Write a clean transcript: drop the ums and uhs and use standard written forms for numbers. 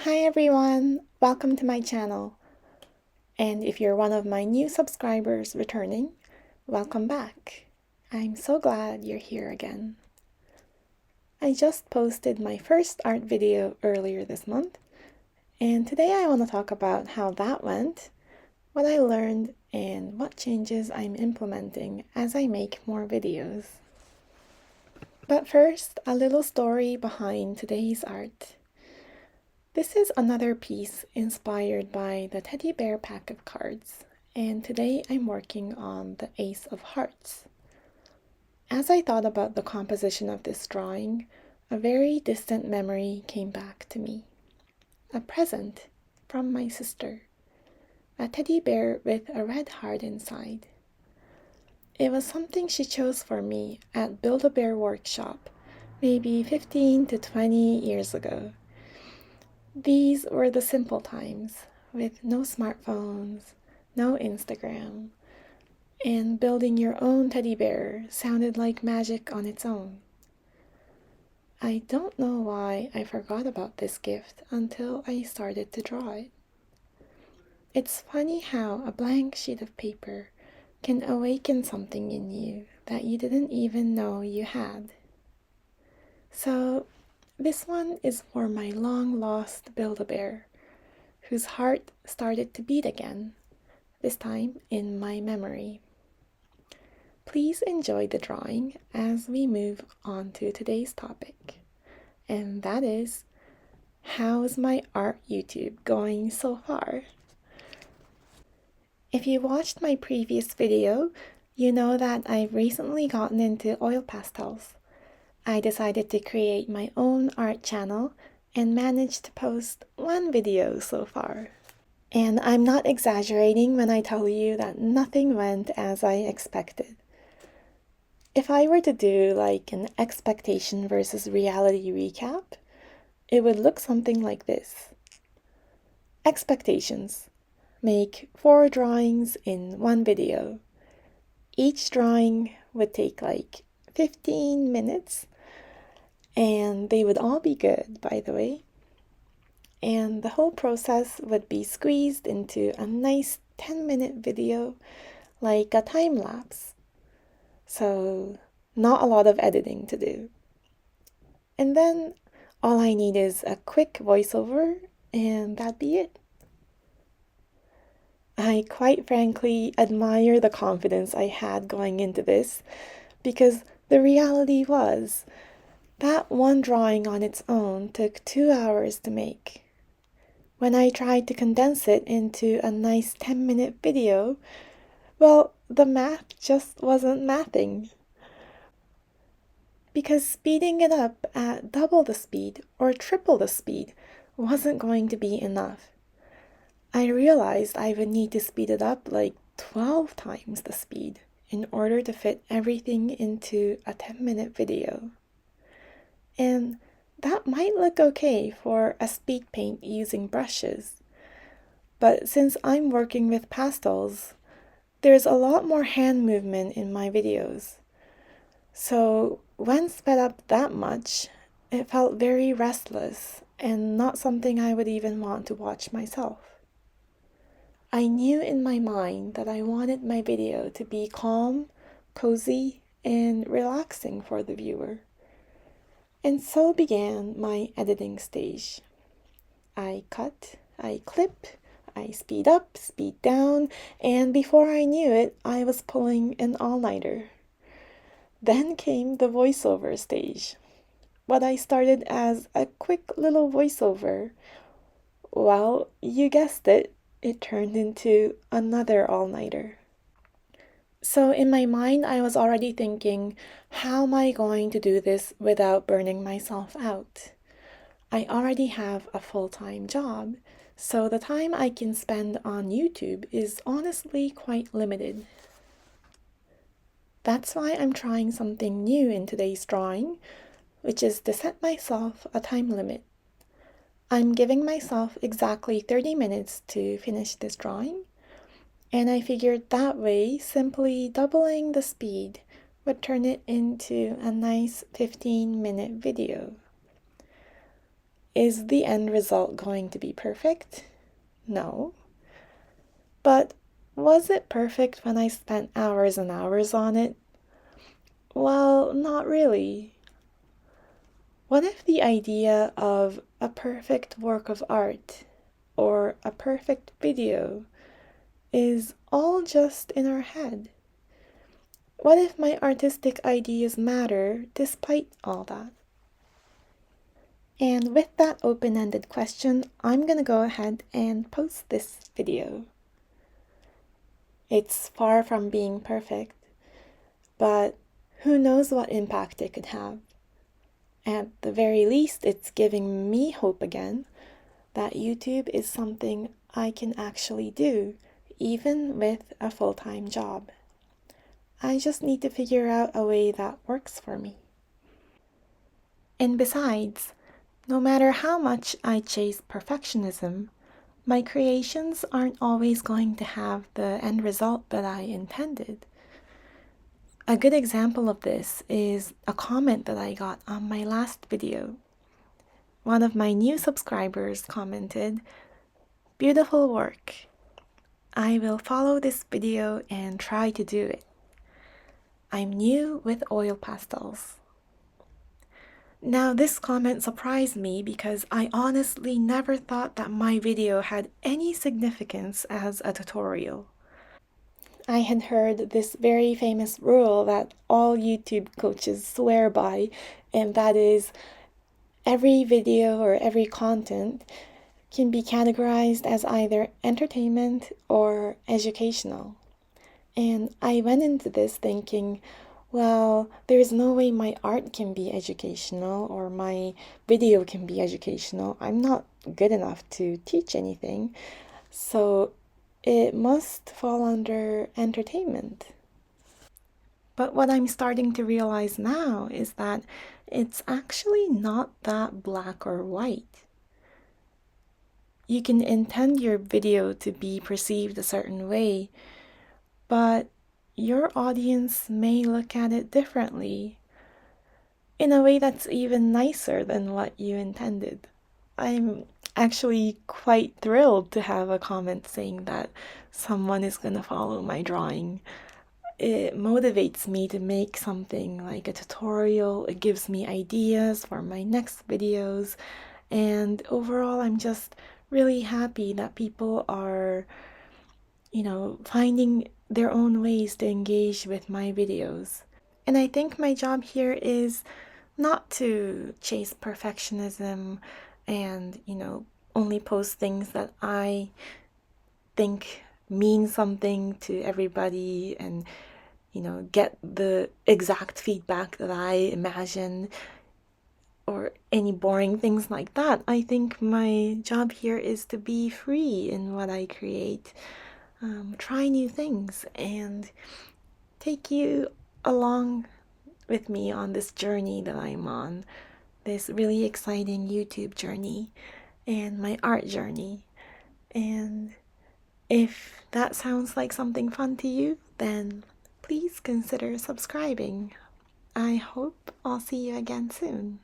Hi everyone, welcome to my channel. And if you're one of my new subscribers returning, welcome back. I'm so glad you're here again. I just posted my first art video earlier this month, and today I want to talk about how that went, what I learned, and what changes I'm implementing as I make more videos. But first, a little story behind today's art. This is another piece inspired by the teddy bear pack of cards, and today I'm working on the Ace of Hearts. As I thought about the composition of this drawing, a very distant memory came back to me. A present from my sister, a teddy bear with a red heart inside. It was something she chose for me at Build-A-Bear workshop, maybe 15 to 20 years ago. These were the simple times, with no smartphones, no Instagram, and building your own teddy bear sounded like magic on its own. I don't know why I forgot about this gift until I started to draw it. It's funny how a blank sheet of paper can awaken something in you that you didn't even know you had. So, this one is for my long-lost Build-A-Bear, whose heart started to beat again, this time in my memory. Please enjoy the drawing as we move on to today's topic, and that is, how's my art YouTube going so far? If you watched my previous video, you know that I've recently gotten into oil pastels. I decided to create my own art channel and managed to post one video so far. And I'm not exaggerating when I tell you that nothing went as I expected. If I were to do like an expectation versus reality recap, it would look something like this. Expectations. Make 4 drawings in one video. Each drawing would take like 15 minutes, and they would all be good, by the way. And the whole process would be squeezed into a nice 10-minute video, like a time lapse. So, not a lot of editing to do. And then all I need is a quick voiceover, and that'd be it. I quite frankly admire the confidence I had going into this, because the reality was that one drawing on its own took 2 hours to make. When I tried to condense it into a nice 10-minute video, well, the math just wasn't mathing. Because speeding it up at double the speed or triple the speed wasn't going to be enough. I realized I would need to speed it up like 12 times the speed in order to fit everything into a 10-minute video. And that might look okay for a speed paint using brushes, but since I'm working with pastels, there's a lot more hand movement in my videos. So when sped up that much, it felt very restless and not something I would even want to watch myself. I knew in my mind that I wanted my video to be calm, cozy, and relaxing for the viewer. And so began my editing stage. I cut, I clip, I speed up, speed down, and before I knew it, I was pulling an all-nighter. Then came the voiceover stage. What I started as a quick little voiceover, well, you guessed it, it turned into another all-nighter. So in my mind, I was already thinking, how am I going to do this without burning myself out? I already have a full-time job, so the time I can spend on YouTube is honestly quite limited. That's why I'm trying something new in today's drawing, which is to set myself a time limit. I'm giving myself exactly 30 minutes to finish this drawing, and I figured that way simply doubling the speed would turn it into a nice 15-minute video. Is the end result going to be perfect? No. But was it perfect when I spent hours and hours on it? Well, not really. What if the idea of a perfect work of art or a perfect video is all just in our head? What if my artistic ideas matter despite all that? And with that open-ended question, I'm gonna go ahead and post this video. It's far from being perfect, but who knows what impact it could have. At the very least, it's giving me hope again that YouTube is something I can actually do, even with a full-time job. I just need to figure out a way that works for me. And besides, no matter how much I chase perfectionism, my creations aren't always going to have the end result that I intended. A good example of this is a comment that I got on my last video. One of my new subscribers commented, "Beautiful work. I will follow this video and try to do it. I'm new with oil pastels." Now this comment surprised me because I honestly never thought that my video had any significance as a tutorial. I had heard this very famous rule that all YouTube coaches swear by, and that is every video or every content can be categorized as either entertainment or educational. And I went into this thinking, well, there's no way my art can be educational or my video can be educational. I'm not good enough to teach anything. So it must fall under entertainment. But what I'm starting to realize now is that it's actually not that black or white. You can intend your video to be perceived a certain way, but your audience may look at it differently, in a way that's even nicer than what you intended. I'm actually quite thrilled to have a comment saying that someone is gonna follow my drawing. It motivates me to make something like a tutorial. It gives me ideas for my next videos. And overall, I'm just really happy that people are, finding their own ways to engage with my videos. And I think my job here is not to chase perfectionism and, only post things that I think mean something to everybody and, get the exact feedback that I imagine or any boring things like that. I think my job here is to be free in what I create, try new things, and take you along with me on this journey that I'm on, this really exciting YouTube journey and my art journey. And if that sounds like something fun to you, then please consider subscribing. I hope I'll see you again soon.